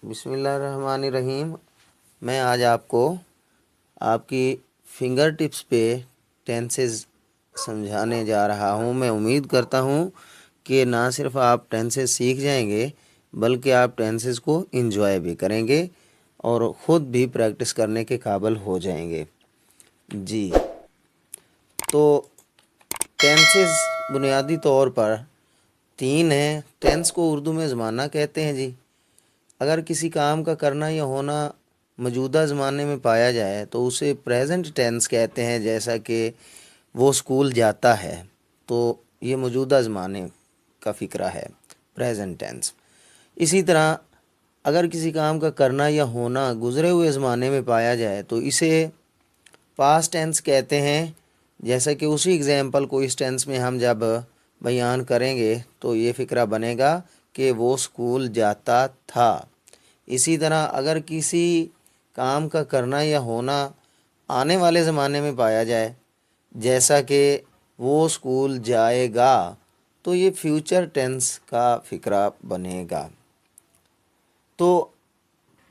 बिस्मिल्लाहिर्रहमानिर्रहीम। मैं आज आपको आपकी फिंगर टिप्स पे टेंसेस समझाने जा रहा हूँ। मैं उम्मीद करता हूँ कि ना सिर्फ आप टेंसेस सीख जाएंगे बल्कि आप टेंसेस को एंजॉय भी करेंगे और ख़ुद भी प्रैक्टिस करने के काबिल हो जाएंगे। जी, तो टेंसेस बुनियादी तौर पर 3 हैं। टेंस को उर्दू में ज़माना कहते हैं जी। अगर किसी काम का करना या होना मौजूदा ज़माने में पाया जाए तो उसे प्रेजेंट टेंस कहते हैं। जैसा कि वो स्कूल जाता है, तो ये मौजूदा ज़माने का फ़िक्रा है, प्रेजेंट टेंस। इसी तरह अगर किसी काम का करना या होना गुज़रे हुए ज़माने में पाया जाए तो इसे पास्ट टेंस कहते हैं। जैसा कि उसी एग्ज़ाम्पल को इस टेंस में हम जब बयान करेंगे तो ये फ़िक्रा बनेगा कि वो स्कूल जाता था। इसी तरह अगर किसी काम का करना या होना आने वाले ज़माने में पाया जाए, जैसा कि वो स्कूल जाएगा, तो ये फ्यूचर टेंस का फ़िक्रा बनेगा। तो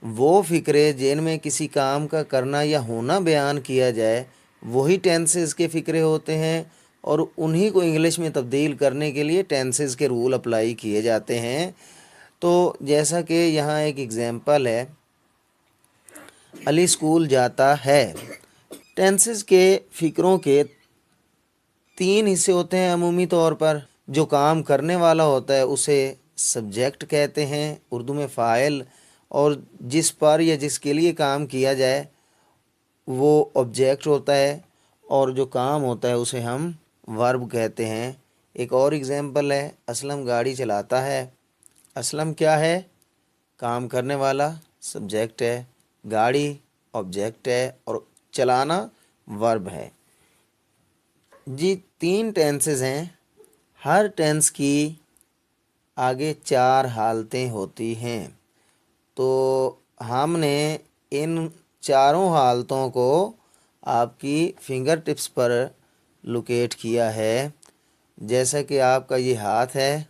वो फ़िक्रे जिनमें किसी काम का करना या होना बयान किया जाए वही टेंसेस के फ़िक्रे होते हैं और उन्हीं को इंग्लिश में तब्दील करने के लिए टेंसेस के रूल अप्लाई किए जाते हैं। तो जैसा कि यहाँ एक एग्ज़ाम्पल है, अली स्कूल जाता है। टेंसेस के फ़िक्रों के 3 हिस्से होते हैं अमूमी तौर पर। जो काम करने वाला होता है उसे सब्जेक्ट कहते हैं, उर्दू में फ़ाइल, और जिस पर या जिसके लिए काम किया जाए वो ऑब्जेक्ट होता है, और जो काम होता है उसे हम वर्ब कहते हैं। एक और एग्ज़ाम्पल है, असलम गाड़ी चलाता है। असलम क्या है? काम करने वाला, सब्जेक्ट है, गाड़ी ऑब्जेक्ट है और चलाना वर्ब है। जी, 3 टेंसेस हैं। हर टेंस की आगे 4 हालतें होती हैं। तो हमने इन चारों हालतों को आपकी फिंगर टिप्स पर लोकेट किया है। जैसा कि आपका ये हाथ है,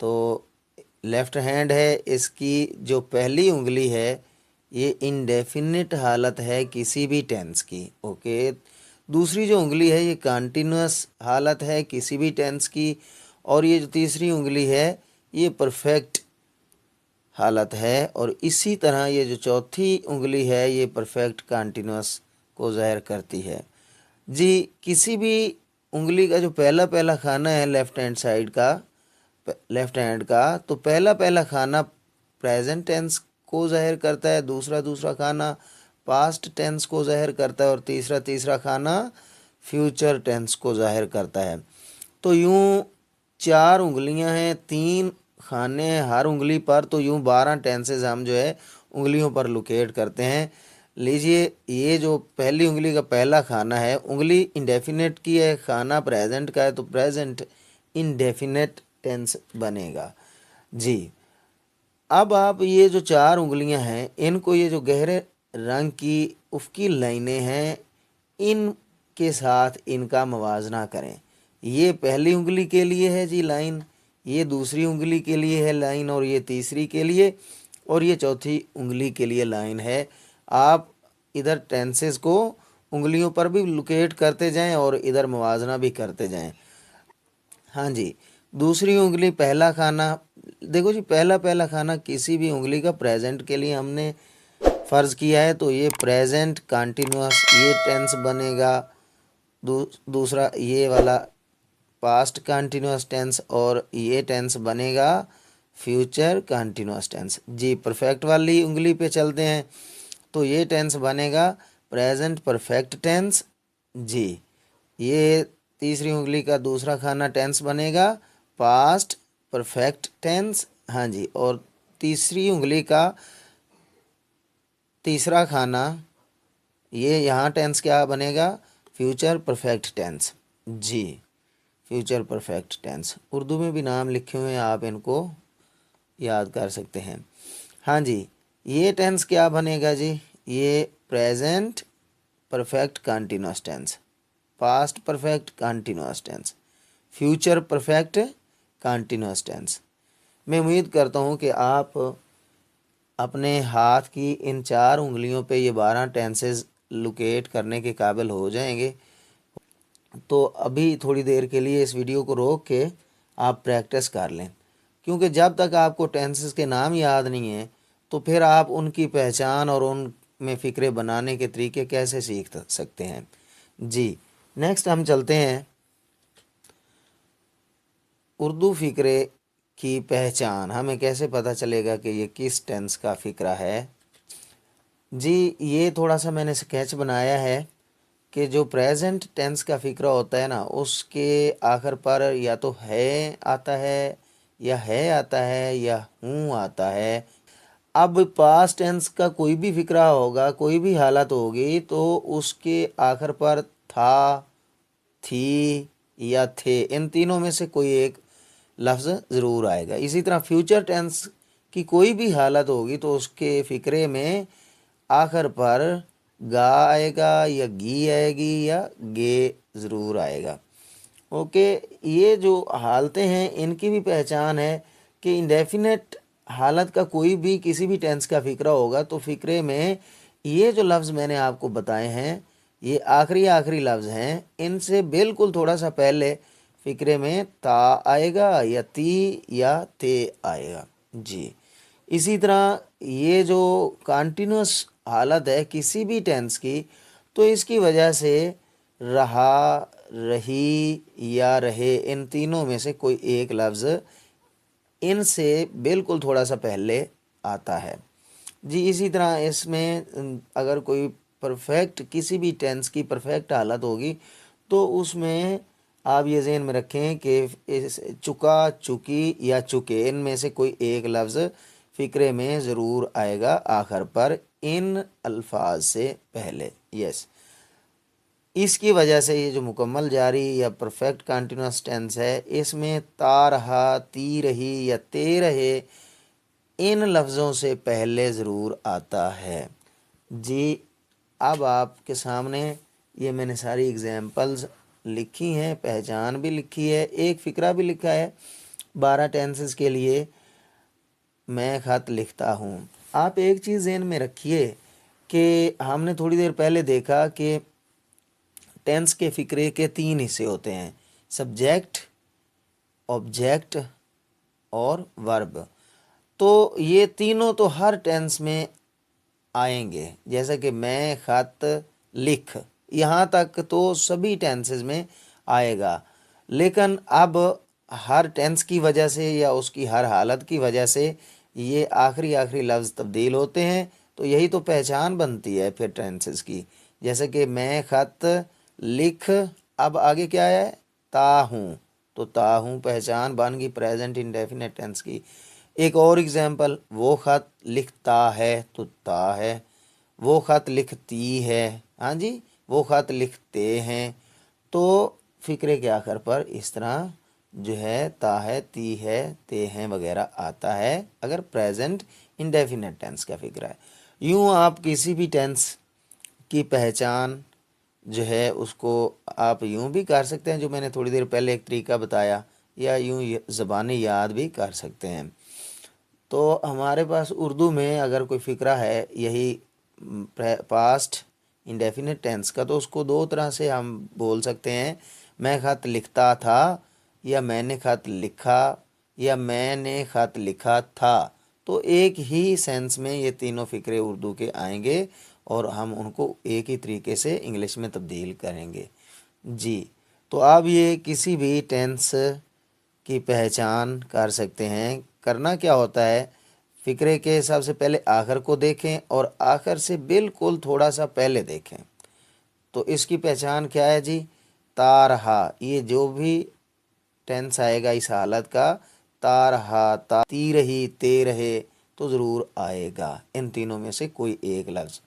तो लेफ़्ट हैंड है, इसकी जो पहली उंगली है ये इंडेफिनिट हालत है किसी भी टेंस की। ओके, दूसरी जो उंगली है ये कंटिन्यूअस हालत है किसी भी टेंस की, और ये जो तीसरी उंगली है ये परफेक्ट हालत है, और इसी तरह ये जो चौथी उंगली है ये परफेक्ट कंटिन्यूअस को ज़ाहिर करती है। जी, किसी भी उंगली का जो पहला पहला खाना है लेफ़्ट हैंड साइड का, लेफ़्ट हैंड का, तो पहला पहला खाना प्रेजेंट टेंस को ज़ाहिर करता है, दूसरा दूसरा खाना पास्ट टेंस को ज़ाहिर करता है और तीसरा तीसरा खाना फ्यूचर टेंस को ज़ाहिर करता है। तो यूँ 4 उंगलियां हैं, 3 खाने हैं हर उंगली पर, तो यूँ 12 टेंसेस हम जो है उंगलियों पर लोकेट करते हैं। लीजिए, ये जो पहली उंगली का पहला खाना है, उंगली इंडेफिनेट की है, खाना प्रेजेंट का है, तो प्रेजेंट इंडेफिनेट टेंस बनेगा। जी, अब आप ये जो 4 उंगलियां हैं इनको, ये जो गहरे रंग की उफ़क़ी लाइनें हैं, इनके साथ इनका मवाजना करें। ये पहली उंगली के लिए है जी लाइन, ये दूसरी उंगली के लिए है लाइन, और ये तीसरी के लिए, और ये चौथी उंगली के लिए लाइन है। आप इधर टेंसेस को उंगलियों पर भी लोकेट करते जाएं और इधर मवाजना भी करते जाएं। हाँ जी, दूसरी उंगली पहला खाना, देखो जी, पहला पहला खाना किसी भी उंगली का प्रेजेंट के लिए हमने फ़र्ज़ किया है, तो ये प्रेजेंट कंटिन्यूअस ये टेंस बनेगा। दूसरा ये वाला पास्ट कंटिन्यूअस टेंस, और ये टेंस बनेगा फ्यूचर कंटिन्यूअस टेंस। जी, परफेक्ट वाली उंगली पे चलते हैं, तो ये टेंस बनेगा प्रेजेंट परफेक्ट टेंस। जी, ये तीसरी उंगली का दूसरा खाना टेंस बनेगा पास्ट परफेक्ट टेंस। हाँ जी, और तीसरी उंगली का तीसरा खाना, ये यहाँ टेंस क्या बनेगा? Future perfect tense. जी, फ्यूचर परफेक्ट टेंस। उर्दू में भी नाम लिखे हुए हैं, आप इनको याद कर सकते हैं। हाँ जी, ये टेंस क्या बनेगा जी? ये present perfect continuous tense, past perfect continuous tense, future perfect continuous tense. मैं उम्मीद करता हूँ कि आप अपने हाथ की इन 4 उंगलियों पे ये 12 टेंसेस लोकेट करने के काबिल हो जाएंगे। तो अभी थोड़ी देर के लिए इस वीडियो को रोक के आप प्रैक्टिस कर लें, क्योंकि जब तक आपको टेंसेस के नाम याद नहीं है तो फिर आप उनकी पहचान और उनमें फ़िक्रे बनाने के तरीके कैसे सीख सकते हैं। जी, नेक्स्ट हम चलते हैं उर्दू फ़िक्रे की पहचान। हमें कैसे पता चलेगा कि ये किस टेंस का फ़िक्रा है। जी, ये थोड़ा सा मैंने स्केच बनाया है कि जो प्रेजेंट टेंस का फ़िक्रा होता है ना, उसके आखिर पर या तो है आता है या है आता है या हूँ आता है। अब पास्ट टेंस का कोई भी फ़िक्रा होगा, कोई भी हालत होगी, तो उसके आखिर पर था, थी या थे, इन तीनों में से कोई एक लफ्ज़ ज़रूर आएगा। इसी तरह फ्यूचर टेंस की कोई भी हालत होगी तो उसके फ़िक्रे में आखिर पर गा आएगा या गी आएगी या गे ज़रूर आएगा। ओके, ये जो हालतें हैं इनकी भी पहचान है कि इंडेफिनेट हालत का कोई भी किसी भी टेंस का फ़िक्रा होगा तो फ़िक्रे में ये जो लफ्ज़ मैंने आपको बताए हैं ये आखिरी लफ्ज़ हैं, इनसे बिल्कुल थोड़ा सा पहले फ़िक्रे में ता आएगा या ती या ते आएगा। जी, इसी तरह ये जो कॉन्टीन्यूअस हालत है किसी भी टेंस की, तो इसकी वजह से रहा, रही या रहे, इन तीनों में से कोई एक लफ्ज़ इनसे बिल्कुल थोड़ा सा पहले आता है। जी, इसी तरह इसमें अगर कोई परफेक्ट किसी भी टेंस की परफेक्ट हालत होगी तो उसमें आप ये ज़हन में रखें कि इस चुका, चुकी या चुके, इनमें से कोई एक लफ्ज़ फ़िक्रे में ज़रूर आएगा आखिर पर इन अल्फाज से पहले। यस, इसकी वजह से ये जो मुकम्मल जारी या परफेक्ट कंटिन्यूअस टेंस है इसमें ता रहा, ती रही या ते रहे, इन लफ्ज़ों से पहले ज़रूर आता है। जी, अब आपके सामने ये मैंने सारी एग्जांपल्स लिखी हैं, पहचान भी लिखी है, एक फ़िक्रा भी लिखा है। 12 टेंसेस के लिए मैं ख़त लिखता हूँ। आप एक चीज़ ज़हन में रखिए कि हमने थोड़ी देर पहले देखा कि टेंस के फ़िक्रे के 3 हिस्से होते हैं, सब्जेक्ट, ऑब्जेक्ट और वर्ब। तो ये तीनों तो हर टेंस में आएंगे, जैसा कि मैं ख़त लिख, यहाँ तक तो सभी टेंसेस में आएगा। लेकिन अब हर टेंस की वजह से या उसकी हर हालत की वजह से ये आखिरी लफ्ज़ तब्दील होते हैं, तो यही तो पहचान बनती है फिर टेंसेस की। जैसे कि मैं ख़त लिख, अब आगे क्या है, ता हूँ, तो ता हूँ पहचान बन गई प्रेजेंट इंडेफिनेट टेंस की। एक और एग्जांपल, वो ख़त लिखता है तो ता है, वो ख़त लिखती है, हाँ जी, वो ख़त लिखते हैं। तो फ़िक्रे के आखिर पर इस तरह जो है ता है, ती है, ते हैं वगैरह आता है अगर प्रेजेंट इंडेफिनेट टेंस का फ़िक्रा है। यूँ आप किसी भी टेंस की पहचान जो है उसको आप यूँ भी कर सकते हैं जो मैंने थोड़ी देर पहले एक तरीका बताया, या यूँ ज़बानी याद भी कर सकते हैं। तो हमारे पास उर्दू में अगर कोई फ़िक्रा है यही पास्ट इंडेफिनिट टेंस का, तो उसको दो तरह से हम बोल सकते हैं, मैं ख़त लिखता था या मैंने ख़त लिखा या मैंने ख़त लिखा था। तो एक ही सेंस में ये तीनों फ़िक्रे उर्दू के आएंगे और हम उनको एक ही तरीके से इंग्लिश में तब्दील करेंगे। जी, तो आप ये किसी भी टेंस की पहचान कर सकते हैं। करना क्या होता है, फ़िक्रे के हिसाब से पहले आखिर को देखें और आखिर से बिल्कुल थोड़ा सा पहले देखें। तो इसकी पहचान क्या है जी, ता रहा, ये जो भी टेंस आएगा इस हालत का, ता रहा, ता, ती रही, ते रहे, तो ज़रूर आएगा इन तीनों में से कोई एक लफ्ज़।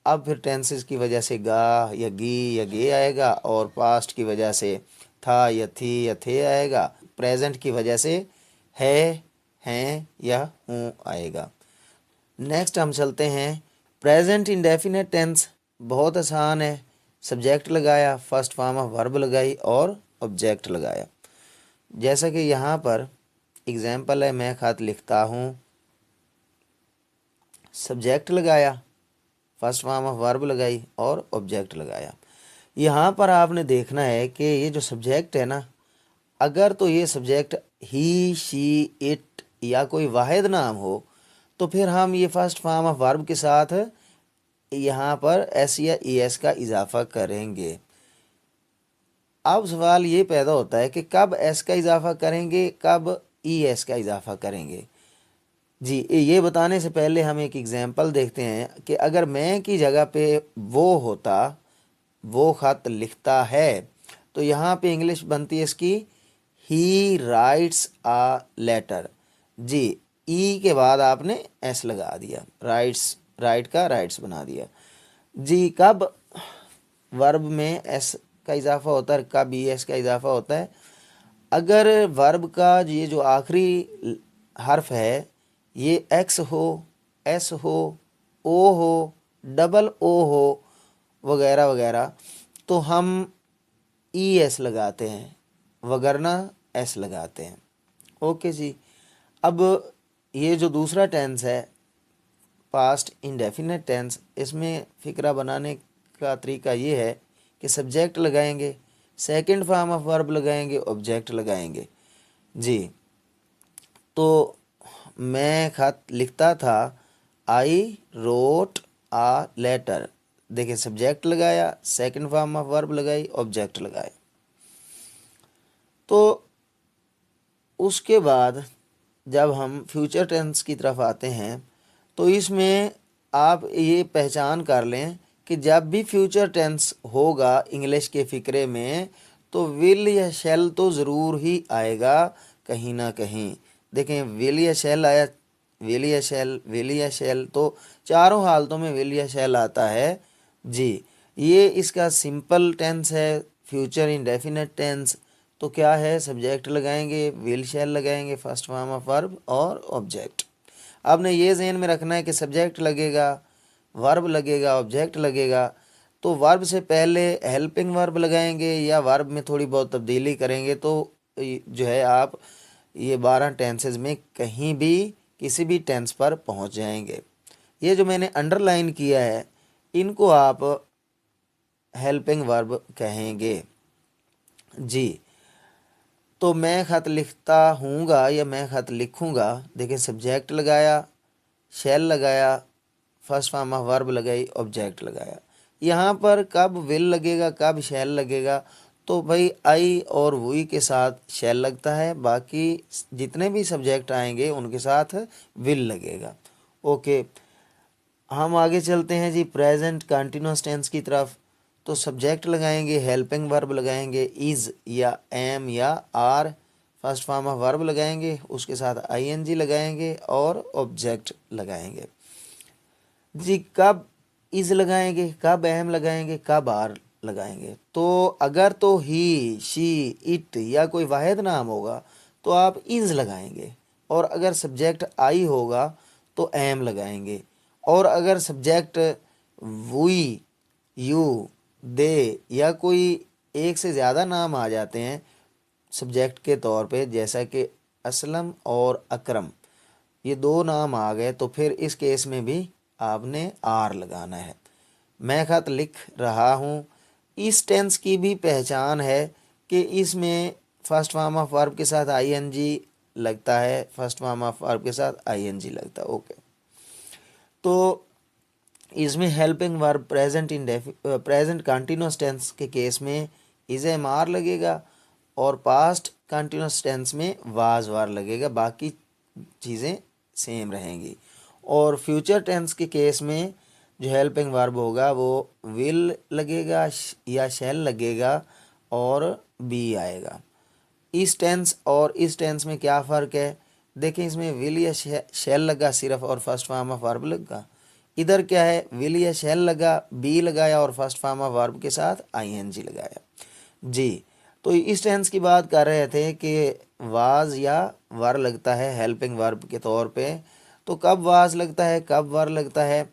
अब फिर टेंसेस की वजह से गा या गी या गे आएगा, और पास्ट की वजह से था या थी या थे आएगा, प्रेजेंट की वजह से है, हैं या हूँ आएगा। नेक्स्ट हम चलते हैं प्रेजेंट इंडेफिनेट टेंस। बहुत आसान है, सब्जेक्ट लगाया, फर्स्ट फॉर्म ऑफ वर्ब लगाई और ऑब्जेक्ट लगाया। जैसा कि यहाँ पर एग्जाम्पल है, मैं ख़त लिखता हूँ, सब्जेक्ट लगाया, फर्स्ट फॉर्म ऑफ वर्ब लगाई और ऑब्जेक्ट लगाया। यहाँ पर आपने देखना है कि ये जो सब्जेक्ट है ना, अगर तो ये सब्जेक्ट ही, शी, इट या कोई वाहिद नाम हो तो फिर हम ये फर्स्ट फॉर्म ऑफ वर्ब के साथ यहाँ पर एस या ई एस का इजाफा करेंगे। अब सवाल ये पैदा होता है कि कब एस का इजाफा करेंगे, कब ई एस का इजाफा करेंगे। जी, ये बताने से पहले हम एक एग्जांपल देखते हैं कि अगर मैं की जगह पे वो होता, वो ख़त लिखता है, तो यहाँ पे इंग्लिश बनती है इसकी ही राइट्स आ लेटर। जी, ई के बाद आपने एस लगा दिया, राइट्स, राइट का राइट्स बना दिया। जी, कब वर्ब में एस का इजाफा होता है, कब ई एस का इजाफा होता है? अगर वर्ब का ये जो आखिरी हर्फ है ये एक्स हो, एस हो, ओ हो, डबल ओ हो वगैरह वगैरह, तो हम ई एस लगाते हैं, वगरना एस लगाते हैं। ओके जी। अब ये जो दूसरा टेंस है पास्ट इंडेफिनेट टेंस, इसमें फ़िक्रा बनाने का तरीका ये है कि सब्जेक्ट लगाएंगे, सेकंड फॉर्म ऑफ वर्ब लगाएंगे, ऑब्जेक्ट लगाएंगे। जी, तो मैं खत लिखता था, आई रोट आ लेटर। देखिए, सब्जेक्ट लगाया, सेकंड फॉर्म ऑफ वर्ब लगाई, ऑब्जेक्ट लगाया। तो उसके बाद जब हम फ्यूचर टेंस की तरफ आते हैं तो इसमें आप ये पहचान कर लें कि जब भी फ्यूचर टेंस होगा इंग्लिश के फ़िक्रे में तो विल या शैल तो ज़रूर ही आएगा कहीं ना कहीं। देखें, विल या शैल आया, विल या शैल, विल या शैल, तो चारों हालतों में विल या शैल आता है। जी, ये इसका सिंपल टेंस है, फ्यूचर इंडेफिनेट टेंस। तो क्या है, सब्जेक्ट लगाएंगे, विल शैल लगाएंगे, फर्स्ट फॉर्म ऑफ वर्ब और ऑब्जेक्ट। आपने ये ज़हन में रखना है कि सब्जेक्ट लगेगा, वर्ब लगेगा, ऑब्जेक्ट लगेगा। तो वर्ब से पहले हेल्पिंग वर्ब लगाएंगे या वर्ब में थोड़ी बहुत तब्दीली करेंगे तो जो है आप ये 12 टेंसेज में कहीं भी किसी भी टेंस पर पहुंच जाएंगे। ये जो मैंने अंडरलाइन किया है इनको आप हेल्पिंग वर्ब कहेंगे। जी, तो मैं ख़त लिखता हूँगा या मैं ख़त लिखूँगा, देखिए सब्जेक्ट लगाया, शैल लगाया, फर्स्ट फॉर्म ऑफ वर्ब लगाई, ऑब्जेक्ट लगाया। यहाँ पर कब विल लगेगा, कब शैल लगेगा, तो भाई आई और वुई के साथ शैल लगता है, बाकी जितने भी सब्जेक्ट आएंगे उनके साथ विल लगेगा। ओके, हम आगे चलते हैं जी प्रेजेंट कंटिन्यूअस टेंस की तरफ। तो सब्जेक्ट लगाएंगे, हेल्पिंग वर्ब लगाएंगे, इज़ या एम या are, first form of verb लगाएंगे, उसके साथ आईएनजी लगाएंगे और ऑब्जेक्ट लगाएंगे। जी, कब इज़ लगाएंगे, कब एम लगाएंगे, कब आर लगाएंगे? तो अगर तो ही, शी, इट या कोई वाहिद नाम होगा तो आप इज़ लगाएंगे, और अगर सब्जेक्ट आई होगा तो एम लगाएंगे, और अगर सब्जेक्ट वी, यू, दे या कोई एक से ज़्यादा नाम आ जाते हैं सब्जेक्ट के तौर पे, जैसा कि असलम और अकरम, ये दो नाम आ गए, तो फिर इस केस में भी आपने आर लगाना है। मैं ख़त लिख रहा हूँ, इस टेंस की भी पहचान है कि इसमें फर्स्ट फॉर्म ऑफ वर्ब के साथ आईएनजी लगता है, फर्स्ट फॉर्म ऑफ वर्ब के साथ आईएनजी लगता है। ओके, तो इसमें helping verb present continuous tense के केस में इज़ एम आर लगेगा और पास्ट कंटिन्यूस टेंस में वाज वार लगेगा, बाकी चीज़ें सेम रहेंगी। और फ्यूचर टेंस के केस में जो हेल्पिंग वर्ब होगा वो विल लगेगा या शैल लगेगा और बी आएगा। इस टेंस और इस टेंस में क्या फ़र्क है? देखें, इसमें विल या शैल लगा सिर्फ और फर्स्ट फॉर्म ऑफ वर्ब लगा। इधर क्या है, विल या शैल लगा, बी लगाया और फर्स्ट फॉर्म ऑफ वर्ब के साथ आईएनजी लगाया। जी, तो इस टेंस की बात कर रहे थे कि वाज या वर लगता है हेल्पिंग वर्ब के तौर पे। तो कब वाज लगता है, कब वर लगता है?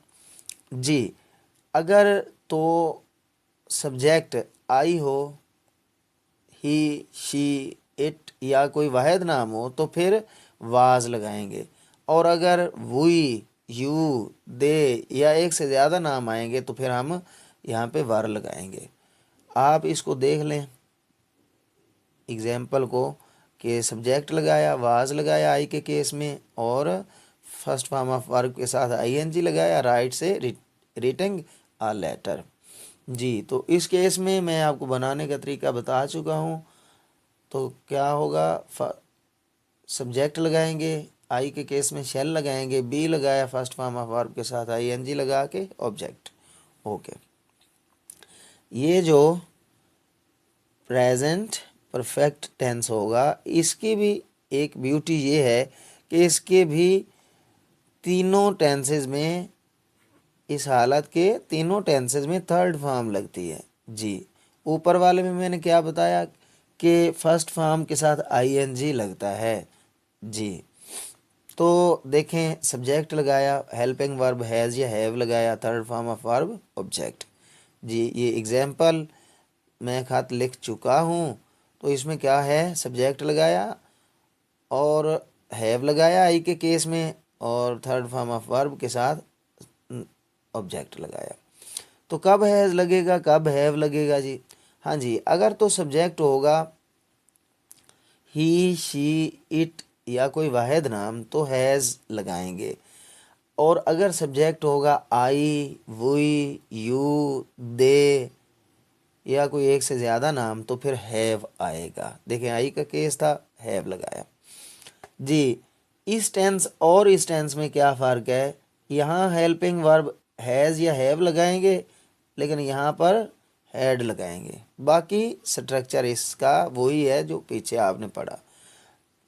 जी, अगर तो सब्जेक्ट आई हो, ही, शी, इट या कोई वाहिद नाम हो तो फिर वाज लगाएंगे, और अगर वुई, यू, दे या एक से ज़्यादा नाम आएंगे तो फिर हम यहाँ पे वर लगाएंगे। आप इसको देख लें एग्जाम्पल को कि सब्जेक्ट लगाया, वाज लगाया आई के केस में, और फर्स्ट फॉर्म ऑफ वर्ब के साथ आईएनजी लगाया, राइट से रिटिंग अ लेटर। जी, तो इस केस में मैं आपको बनाने का तरीका बता चुका हूँ। तो क्या होगा, सब्जेक्ट लगाएंगे, आई के केस में शेल लगाएंगे, बी लगाया फर्स्ट फॉर्म ऑफ वर्ब के साथ आईएनजी लगा के ऑब्जेक्ट। ओके, ये जो प्रेजेंट परफेक्ट टेंस होगा इसकी भी एक ब्यूटी ये है कि इसके भी तीनों टेंसेज में, इस हालत के तीनों टेंसेज में थर्ड फॉर्म लगती है। जी, ऊपर वाले में मैंने क्या बताया कि फर्स्ट फॉर्म के साथ आईएनजी लगता है। जी, तो देखें सब्जेक्ट लगाया, हेल्पिंग वर्ब हैज़ या हैव लगाया, third form of verb object. जी, ये एग्जाम्पल मैं खत लिख चुका हूँ। तो इसमें क्या है, सब्जेक्ट लगाया और हैव लगाया आई के केस में, और थर्ड फॉर्म ऑफ वर्ब के साथ ऑब्जेक्ट लगाया। तो कब हैज़ लगेगा, कब हैव लगेगा जी? हाँ जी, अगर तो सब्जेक्ट होगा ही, शी, इट या कोई वाहिद नाम तो हैज़ लगाएंगे, और अगर सब्जेक्ट होगा आई, वी, यू, दे या कोई एक से ज़्यादा नाम तो फिर हैव आएगा। देखें आई का केस था, हैव लगाया। जी, इस टेंस और इस टेंस में क्या फ़र्क है, यहाँ हेल्पिंग वर्ब हैज़ या हैव लगाएंगे, लेकिन यहाँ पर हैड लगाएंगे। बाकी स्ट्रक्चर इसका वही है जो पीछे आपने पढ़ा।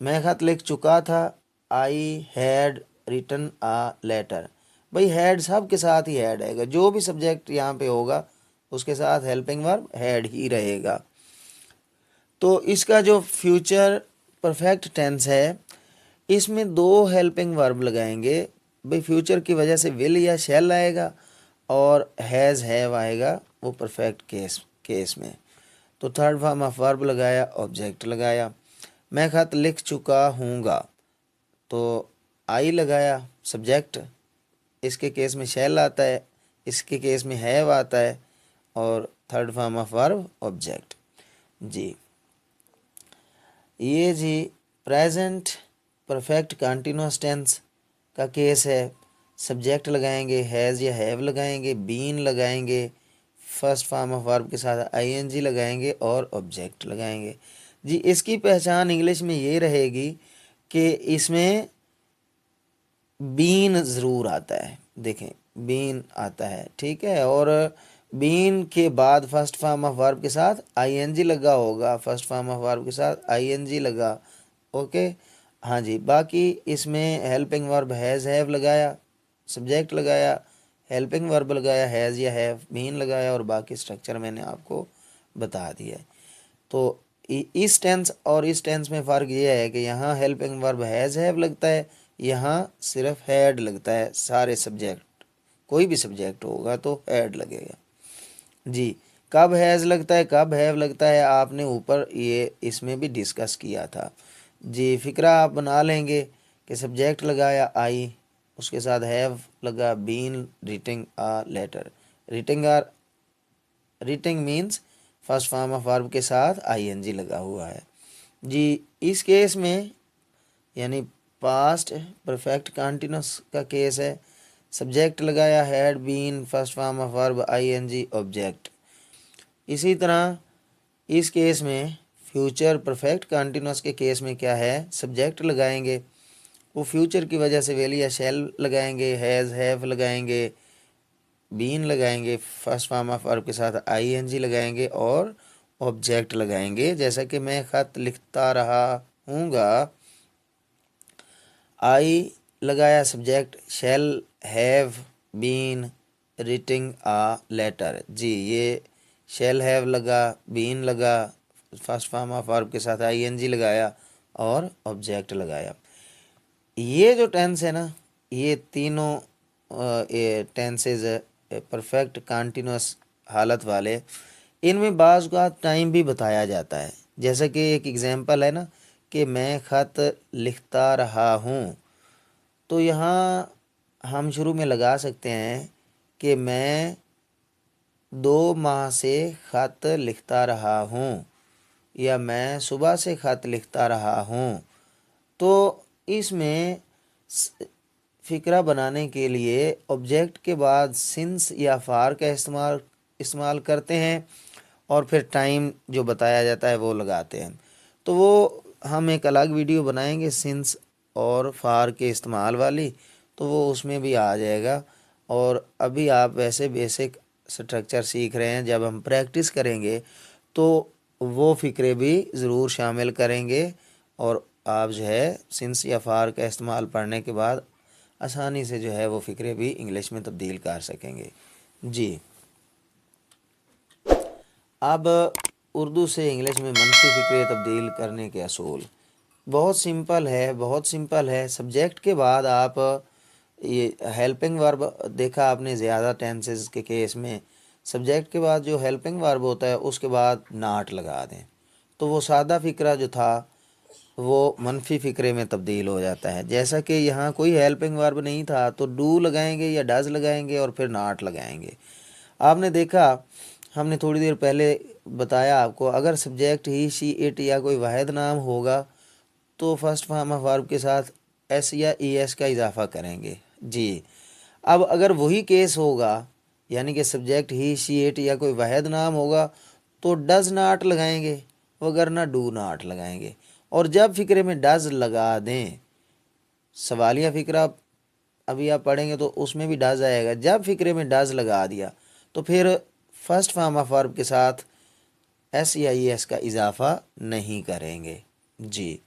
मैं खत लिख चुका था, I had written a letter. भाई हैड सब के साथ ही हैड आएगा, जो भी सब्जेक्ट यहाँ पे होगा उसके साथ हेल्पिंग वर्ब हैड ही रहेगा। तो इसका जो फ्यूचर परफेक्ट टेंस है इसमें दो हेल्पिंग वर्ब लगाएंगे। भाई फ्यूचर की वजह से विल या शैल आएगा, और हैज़ हैव आएगा वो परफेक्ट केस में। तो थर्ड फॉर्म ऑफ वर्ब लगाया, ऑब्जेक्ट लगाया। मैं खत लिख चुका हूँगा, तो आई लगाया सब्जेक्ट, इसके केस में शैल आता है, इसके केस में हैव आता है, और third form of verb object. जी, ये जी प्रेजेंट परफेक्ट कंटिन्यूअस टेंस का केस है। सब्जेक्ट लगाएंगे, हैज़ या हैव लगाएंगे, बीन लगाएंगे, फर्स्ट फॉर्म ऑफ वर्ब के साथ आईएनजी लगाएंगे और ऑब्जेक्ट लगाएंगे। जी, इसकी पहचान इंग्लिश में ये रहेगी कि इसमें बीन ज़रूर आता है। देखें बीन आता है, ठीक है, और बीन के बाद फर्स्ट फॉर्म ऑफ वर्ब के साथ आईएनजी लगा होगा, फर्स्ट फॉर्म ऑफ वर्ब के साथ आईएनजी लगा। ओके, हाँ जी, बाकी इसमें हेल्पिंग वर्ब हैज़ हैव लगाया, सब्जेक्ट लगाया, हेल्पिंग वर्ब लगाया हैज़ या हैव, बीन लगाया, और बाकी स्ट्रक्चर मैंने आपको बता दिया है। तो इस टेंस और इस टेंस में फ़र्क ये है कि यहाँ हेल्पिंग वर्ब हैज़ हैव लगता है, यहाँ सिर्फ हैड लगता है। सारे सब्जेक्ट, कोई भी सब्जेक्ट होगा तो हैड लगेगा। जी, कब हैज़ लगता है, कब हैव लगता है, आपने ऊपर ये इसमें भी डिस्कस किया था। जी, फ़िक्रा आप बना लेंगे कि सब्जेक्ट लगाया आई, उसके साथ हैव लगा, been reading a letter. Reading means first form of verb के साथ आईएनजी लगा हुआ है। जी, इस केस में यानी पास्ट परफेक्ट कंटिन्यूअस का केस है। सब्जेक्ट लगाया had, been, first form of verb ING, object. इसी तरह इस केस में फ्यूचर परफेक्ट कंटिन्यूअस के केस में क्या है, सब्जेक्ट लगाएंगे, वो फ्यूचर की वजह से विल या शैल लगाएंगे, हैज़ हैव लगाएंगे, बीन लगाएंगे, फर्स्ट फॉर्म ऑफ वर्ब के साथ आईएनजी लगाएंगे और ऑब्जेक्ट लगाएंगे। जैसा कि मैं ख़त लिखता रहा हूँगा, आई लगाया subject, shall have been writing a letter. जी, ये शैल हैव लगा, बीन लगा, फर्स्ट फॉर्म ऑफ वर्ब के साथ आईएनजी लगाया और ऑब्जेक्ट लगाया। ये जो टेंस है ना, ये तीनों टेंसेज परफेक्ट कंटिन्यूअस हालत वाले, इनमें बाज़ का टाइम भी बताया जाता है। जैसे कि एक एग्जांपल है ना कि मैं ख़त लिखता रहा हूँ, तो यहाँ हम शुरू में लगा सकते हैं कि मैं 2 माह से ख़त लिखता रहा हूँ, या मैं सुबह से ख़त लिखता रहा हूँ। तो इसमें फ़िक्रा बनाने के लिए ऑब्जेक्ट के बाद सिंस या फार का इस्तेमाल करते हैं, और फिर टाइम जो बताया जाता है वो लगाते हैं। तो वो हम एक अलग वीडियो बनाएंगे सिंस और फार के इस्तेमाल वाली, तो वो उसमें भी आ जाएगा। और अभी आप वैसे बेसिक स्ट्रक्चर सीख रहे हैं, जब हम प्रैक्टिस करेंगे तो वो फ़िक्रे भी ज़रूर शामिल करेंगे, और आप जो है सिंस या फार का इस्तेमाल पढ़ने के बाद आसानी से जो है वो फ़िक्रे भी इंग्लिश में तब्दील कर सकेंगे। जी, अब उर्दू से इंग्लिश में मनफी फ़िक्रे तब्दील करने के असूल बहुत सिंपल है, बहुत सिंपल है। सब्जेक्ट के बाद आप ये हेल्पिंग वर्ब देखा आपने, ज़्यादा टेंसेस के केस में सब्जेक्ट के बाद जो हेल्पिंग वर्ब होता है उसके बाद नाट लगा दें, तो वो सादा फ़िक्रा जो था वो मनफी फ़िक्रे में तब्दील हो जाता है। जैसा कि यहाँ कोई हेल्पिंग वर्ब नहीं था तो डू लगाएंगे या डज लगाएंगे और फिर नाट लगाएंगे। आपने देखा, हमने थोड़ी देर पहले बताया आपको, अगर सब्जेक्ट ही शी इट या कोई वाहिद नाम होगा तो फर्स्ट फॉर्म ऑफ वर्ब के साथ एस या ई एस का इजाफा करेंगे। जी, अब अगर वही केस होगा, यानी कि सब्जेक्ट ही शी इट या कोई वाहिद नाम होगा, तो डज नाट लगाएंगे, वगरना डू नाट लगाएंगे। और जब फ़िक्रे में डज लगा दें, सवालिया फ़िक्रा अभी आप पढ़ेंगे तो उसमें भी डज आएगा, जब फ़िक्रे में डज लगा दिया तो फिर फर्स्ट फॉर्म ऑफ वर्ब के साथ एस या ई एस का इजाफा नहीं करेंगे। जी,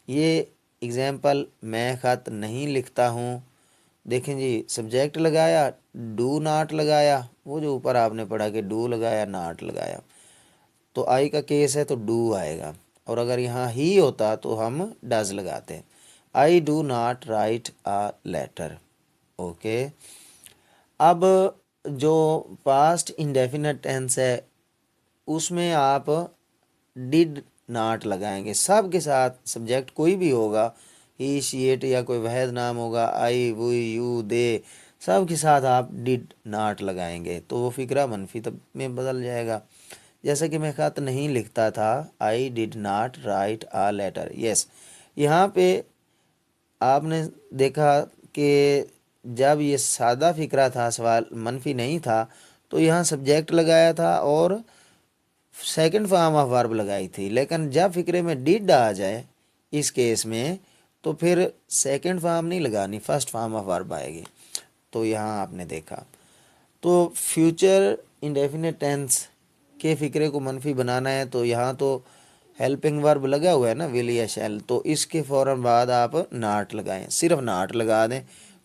ये एग्ज़ाम्पल मैं ख़त नहीं लिखता हूँ। देखें जी, सब्जेक्ट लगाया, डू नाट लगाया, वो जो ऊपर आपने पढ़ा कि डू लगाया नाट लगाया, तो आई का केस है तो डू आएगा, और अगर यहाँ ही होता तो हम डज लगाते हैं। I do not write a letter. Okay, अब जो पास्ट इंडेफिनिट टेंस है उसमें आप डिड नाट लगाएंगे सब के साथ। सब्जेक्ट कोई भी होगा, ही शी इट या कोई वहद नाम होगा, आई वो यू दे, सब के साथ आप डिड नाट लगाएंगे तो वो फ़िक्रा मनफी तब में बदल जाएगा। जैसे कि मैं ख़त नहीं लिखता था, I did not write a letter. Yes, यहाँ पे आपने देखा कि जब ये सादा फ़िक्रा था, सवाल मनफी नहीं था, तो यहाँ सब्जेक्ट लगाया था और सेकंड फॉर्म ऑफ वर्ब लगाई थी। लेकिन जब फ़िक्रे में डिड आ जाए इस केस में, तो फिर सेकंड फॉर्म नहीं लगानी, फर्स्ट फॉर्म ऑफ वर्ब आएगी। तो यहाँ आपने देखा, तो फ्यूचर इंडेफिनिट टेंस के फ़िक्रे को मनफी बनाना है तो यहाँ तो हेल्पिंग वर्ब लगा हुआ है ना, विल या शैल, तो इसके फ़ौरन बाद आप नाट लगाएं, सिर्फ नाट लगा दें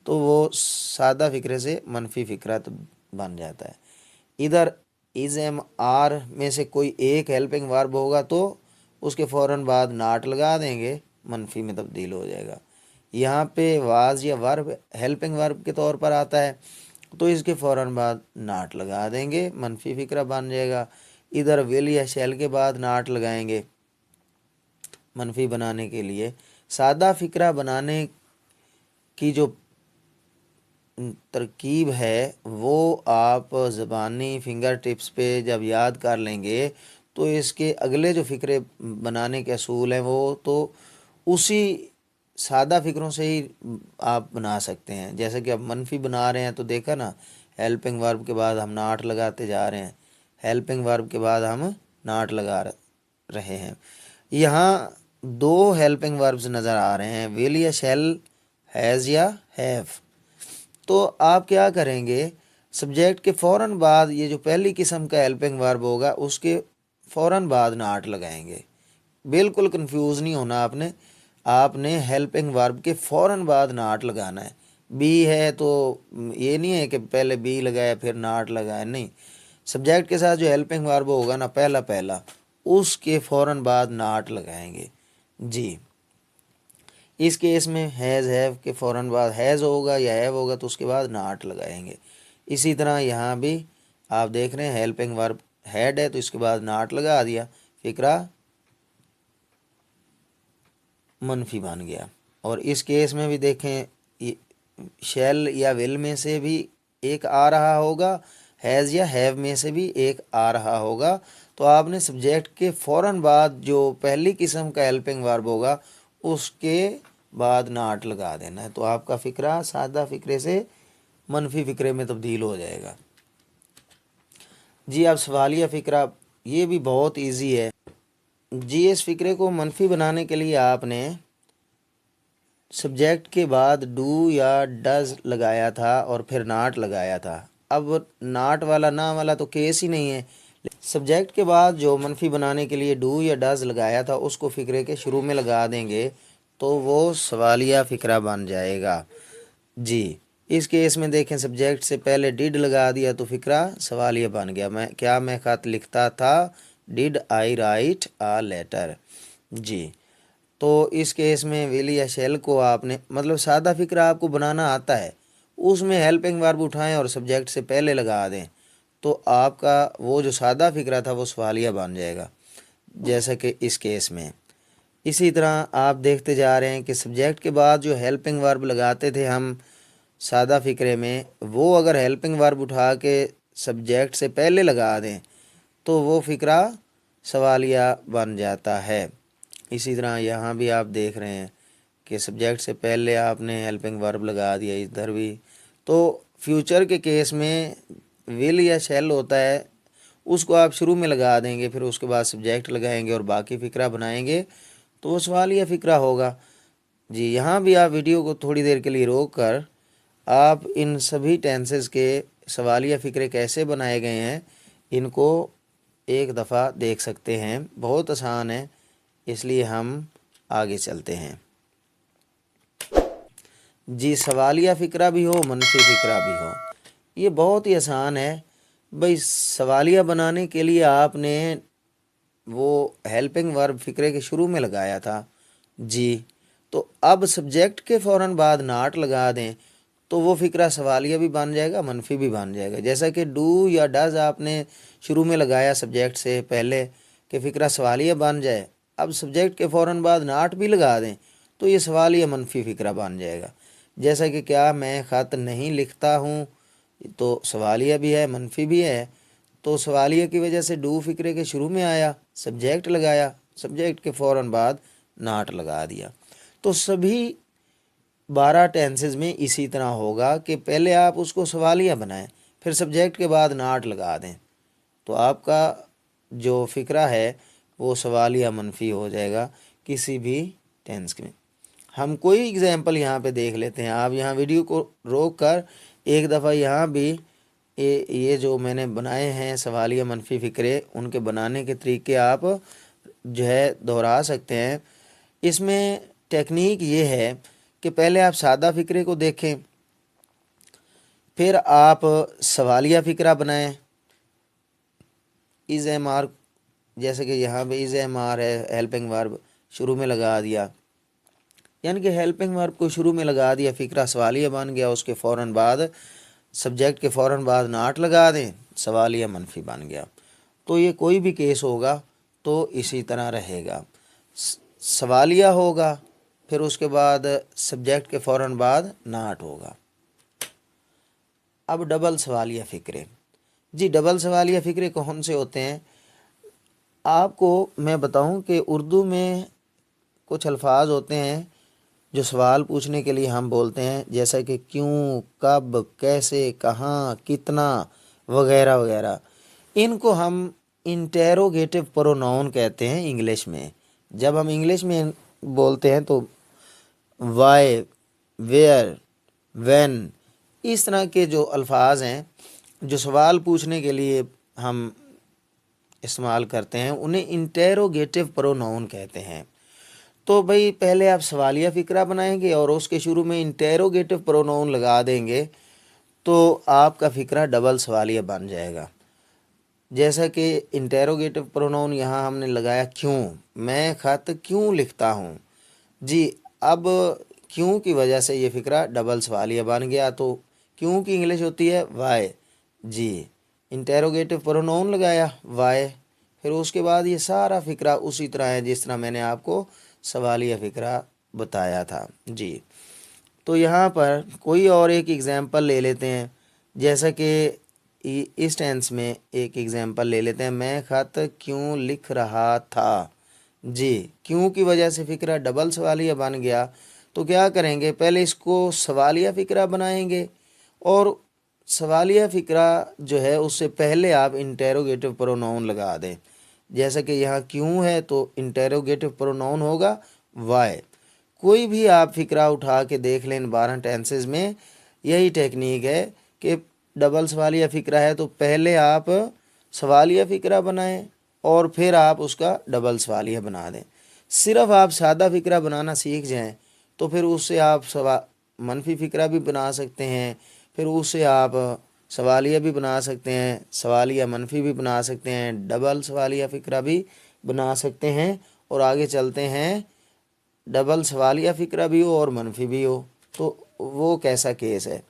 तो वो सादा फ़िक्रे से मनफी फ़िक्रा तो बन जाता है। इधर इज़ एम आर में से कोई एक हेल्पिंग वर्ब होगा तो उसके फ़ौरन बाद नाट लगा देंगे, मनफी में तब्दील हो जाएगा। यहाँ पे वाज या वर्ब हेल्पिंग वर्ब के तौर पर आता है तो इसके फ़ौरन बाद नाट लगा देंगे, मनफी फ़िक्रा बन जाएगा। इधर विल या शैल के बाद नाट लगाएंगे मनफी बनाने के लिए। सादा फ़िक्रा बनाने की जो तरकीब है वो आप ज़बानी फिंगर टिप्स पे जब याद कर लेंगे तो इसके अगले जो फ़िक्रे बनाने के असूल हैं वो तो उसी सादा फ़िक्रों से ही आप बना सकते हैं। जैसे कि अब मनफी बना रहे हैं तो देखा ना, हेल्पिंग वर्ब के बाद हम नाट लगाते जा रहे हैं, हेल्पिंग वर्ब के बाद हम नाट लगा रहे हैं। यहाँ दो हेल्पिंग वर्ब्स नज़र आ रहे हैं, विल या शैल, हैज़ या हैव। तो आप क्या करेंगे, सब्जेक्ट के फ़ौरन बाद ये जो पहली किस्म का हेल्पिंग वर्ब होगा उसके फ़ौरन बाद नाट लगाएंगे। बिल्कुल कंफ्यूज नहीं होना आपने, आपने हेल्पिंग वर्ब के फ़ौरन बाद नाट लगाना है। बी है तो ये नहीं है कि पहले बी लगाया फिर नाट लगाया, नहीं, सब्जेक्ट के साथ जो हेल्पिंग वर्ब होगा ना पहला पहला, उसके फ़ौरन बाद नाट लगाएंगे। जी, इस केस में हैज़ हैव के फ़ौरन बाद हैज़ होगा या हैव होगा तो उसके बाद नाट लगाएंगे। इसी तरह यहाँ भी आप देख रहे हैं हेल्पिंग वर्ब हैड है तो इसके बाद नाट लगा दिया, फ़िक्रा मनफी बन गया। और इस केस में भी देखें शैल या विल में से भी एक आ रहा होगा, हैज़ या हैव में से भी एक आ रहा होगा। तो आपने सब्जेक्ट के फ़ौरन बाद जो पहली किस्म का हेल्पिंग वर्ब होगा उसके बाद नाट लगा देना है। तो आपका फ़िक्रा सादा फ़िक्रे से मनफी फ़िक्रे में तब्दील हो जाएगा। जी अब सवालिया फ़िक्रा ये भी बहुत इजी है जी। इस फ़िक्रे को मनफी बनाने के लिए आपने सब्जेक्ट के बाद डू या डज लगाया था और फिर नाट लगाया था। अब नाट वाला ना वाला तो केस ही नहीं है। सब्जेक्ट के बाद जो मनफी बनाने के लिए डू या डज लगाया था उसको फ़िक्रे के शुरू में लगा देंगे तो वो सवालिया फ़िक्रा बन जाएगा जी। इस केस में देखें सब्जेक्ट से पहले डिड लगा दिया तो फ़िक्रा सवालिया बन गया। मैं ख़त लिखता था, did I write a letter जी। तो इस केस में विल या शेल को आपने मतलब सादा फ़िक्रा आपको बनाना आता है, उसमें हेल्पिंग वर्ब उठाएं और सब्जेक्ट से पहले लगा दें तो आपका वो जो सादा फ़िक्रा था वो सवालिया बन जाएगा, जैसा कि इस केस में। इसी तरह आप देखते जा रहे हैं कि सब्जेक्ट के बाद जो हेल्पिंग वर्ब लगाते थे हम सादा फ़िक्रे में, वो अगर हेल्पिंग वर्ब उठा के सब्जेक्ट से पहले लगा दें तो वो फ़िक्रा सवालिया बन जाता है। इसी तरह यहाँ भी आप देख रहे हैं कि सब्जेक्ट से पहले आपने हेल्पिंग वर्ब लगा दिया इधर भी। तो फ्यूचर के केस में विल या शैल होता है, उसको आप शुरू में लगा देंगे, फिर उसके बाद सब्जेक्ट लगाएंगे और बाकी फ़िक्रा बनाएंगे तो वो सवालिया फ़िक्रा होगा जी। यहाँ भी आप वीडियो को थोड़ी देर के लिए रोक कर आप इन सभी टेंसेस के सवालिया फ़िक्रे कैसे बनाए गए हैं इनको एक दफ़ा देख सकते हैं। बहुत आसान है, इसलिए हम आगे चलते हैं जी। सवालिया फ़िक्रा भी हो मनफी फ़िक्रा भी हो, ये बहुत ही आसान है भाई। सवालिया बनाने के लिए आपने वो हेल्पिंग वर्ब फ़िक्रे के शुरू में लगाया था जी। तो अब सब्जेक्ट के फ़ौरन बाद नाट लगा दें तो वो फ़िक्रा सवालिया भी बन जाएगा, मनफी भी बन जाएगा। जैसा कि डू या डज आपने शुरू में लगाया सब्जेक्ट से पहले कि फ़िक्रा सवालिया बन जाए, अब सब्जेक्ट के फ़ौरन बाद नाट भी लगा दें तो ये सवालिया मनफी फ़िक्रा बन जाएगा। जैसा कि क्या मैं ख़त नहीं लिखता हूँ, तो सवालिया भी है मनफी भी है। तो सवालिया की वजह से डू फ़िक्रे के शुरू में आया, सब्जेक्ट लगाया, सब्जेक्ट के फ़ौरन बाद नाट लगा दिया। तो सभी 12 टेंसेस में इसी तरह होगा कि पहले आप उसको सवालिया बनाएं, फिर सब्जेक्ट के बाद नाट लगा दें तो आपका जो फ़िक्रा है वो सवालिया मनफी हो जाएगा किसी भी टेंस में। हम कोई एग्जाम्पल यहाँ पे देख लेते हैं। आप यहाँ वीडियो को रोक कर एक दफ़ा यहाँ भी ये जो मैंने बनाए हैं सवालिया मनफी फ़िक्रे, उनके बनाने के तरीके आप जो है दोहरा सकते हैं। इसमें टेक्निक ये है कि पहले आप सादा फ़िक्रे को देखें, फिर आप सवालिया फ़िक्रा बनाएं। इज़ एम आर, जैसे कि यहाँ पे इज़ एम आर है, हेल्पिंग वर्ब शुरू में लगा दिया, यानी कि हेल्पिंग वर्ब को शुरू में लगा दिया, फ़िक्रा सवालिया बन गया। उसके फ़ौरन बाद सब्जेक्ट के फ़ौरन बाद नाट लगा दें, सवालिया मनफी बन गया। तो ये कोई भी केस होगा तो इसी तरह रहेगा। सवालिया होगा, फिर उसके बाद सब्जेक्ट के फ़ौरन बाद नाट होगा। अब डबल सवालिया फ़िक्रे जी। डबल सवालिया फ़िक्रे कौन से होते हैं आपको मैं बताऊं कि उर्दू में कुछ अल्फाज होते हैं जो सवाल पूछने के लिए हम बोलते हैं, जैसा कि क्यों, कब, कैसे, कहाँ, कितना वगैरह वगैरह। इनको हम इंटेरोगेटिव प्रोनाउन कहते हैं इंग्लिश में। जब हम इंग्लिश में बोलते हैं तो वाई, वेयर, व्हेन, इस तरह के जो अल्फाज हैं जो सवाल पूछने के लिए हम इस्तेमाल करते हैं उन्हें इंटेरोगेटिव प्रोनाउन कहते हैं। तो भाई पहले आप सवालिया फ़िक्रा बनाएंगे और उसके शुरू में इंटेरोगेटिव प्रोनाउन लगा देंगे तो आपका फ़िक्रा डबल सवालिया बन जाएगा। जैसा कि इंटेरोगेटिव प्रोनाउन यहाँ हमने लगाया क्यों, मैं ख़त क्यों लिखता हूँ जी। अब क्यों की वजह से ये फ़िक्रा डबल सवालिया बन गया। तो क्यों की इंग्लिश होती है वाई जी। इंटेरोगेटिव प्रोनाउन लगाया वाई, फिर उसके बाद ये सारा फ़िक्रा उसी तरह है जिस तरह मैंने आपको सवालिया फ़िक्रा बताया था जी। तो यहाँ पर कोई और एक एग्जांपल ले लेते हैं, जैसा कि इस टेंस में एक एग्जांपल ले लेते हैं, मैं ख़त क्यों लिख रहा था। जी, क्यों की वजह से फ़िक्रा डबल सवालिया बन गया। तो क्या करेंगे, पहले इसको सवालिया फ़िक्रा बनाएंगे और सवालिया फ़िक्रा जो है उससे पहले आप इंटेरोगेटिव प्रोनाउन लगा दें। जैसा कि यहाँ क्यों है तो इंटेरोगेटिव प्रोनाउन होगा वाई। कोई भी आप फ़िक्रा उठा के देख लें 12 टेंसेस में यही टेक्निक है कि डबल सवालिया फ़िक्रा है तो पहले आप सवालिया फ़िक्रा बनाएं और फिर आप उसका डबल सवालिया बना दें। सिर्फ आप सादा फ़िक्रा बनाना सीख जाएं तो फिर उससे आप मनफी फ़िक्रा भी बना सकते हैं, फिर उससे आप सवालिया भी बना सकते हैं, सवालिया मनफी भी बना सकते हैं, डबल सवालिया फ़िक्रा भी बना सकते हैं। और आगे चलते हैं, डबल सवालिया फ़िक्रा भी हो और मनफी भी हो तो वो कैसा केस है।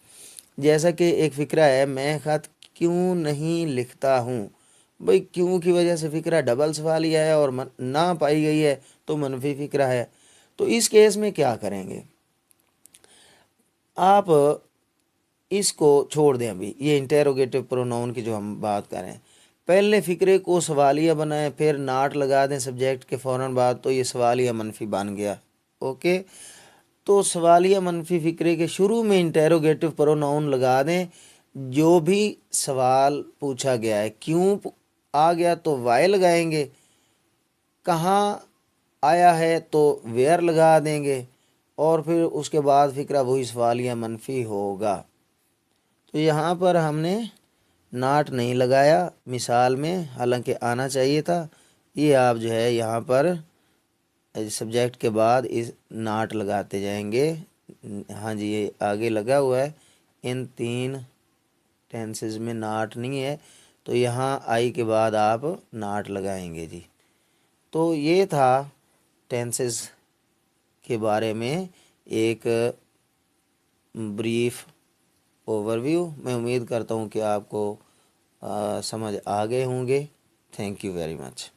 जैसा कि एक फ़िक्रा है, मैं ख़त क्यों नहीं लिखता हूँ। भाई क्यों की वजह से फ़िक्रा डबल सवालिया है और ना पाई गई है तो मनफी फ़िक्रा है। तो इस केस में क्या करेंगे, आप इसको छोड़ दें। अभी ये इंटेरोगेटिव प्रोनाउन की जो हम बात कर रहे हैं, पहले फ़िक्रे को सवालिया बनाएं फिर नाट लगा दें सब्जेक्ट के फ़ौरन बाद, तो ये सवालिया मनफी बन गया। ओके, तो सवालिया मनफी फ़िक्रे के शुरू में इंटेरोगेटिव प्रोनाउन लगा दें। जो भी सवाल पूछा गया है, क्यों आ गया तो वाई लगाएंगे, कहाँ आया है तो वेयर लगा देंगे और फिर उसके बाद फ़िक्रा वही सवालिया मनफी होगा। तो यहाँ पर हमने नाट नहीं लगाया मिसाल में, हालांकि आना चाहिए था। ये आप जो है यहाँ पर सब्जेक्ट के बाद इस नाट लगाते जाएंगे। हाँ जी, ये आगे लगा हुआ है, इन 3 टेंसेस में नाट नहीं है तो यहाँ आई के बाद आप नाट लगाएंगे जी। तो ये था टेंसेस के बारे में एक ब्रीफ ओवरव्यू। मैं उम्मीद करता हूँ कि आपको समझ आ गए होंगे। Thank you very much.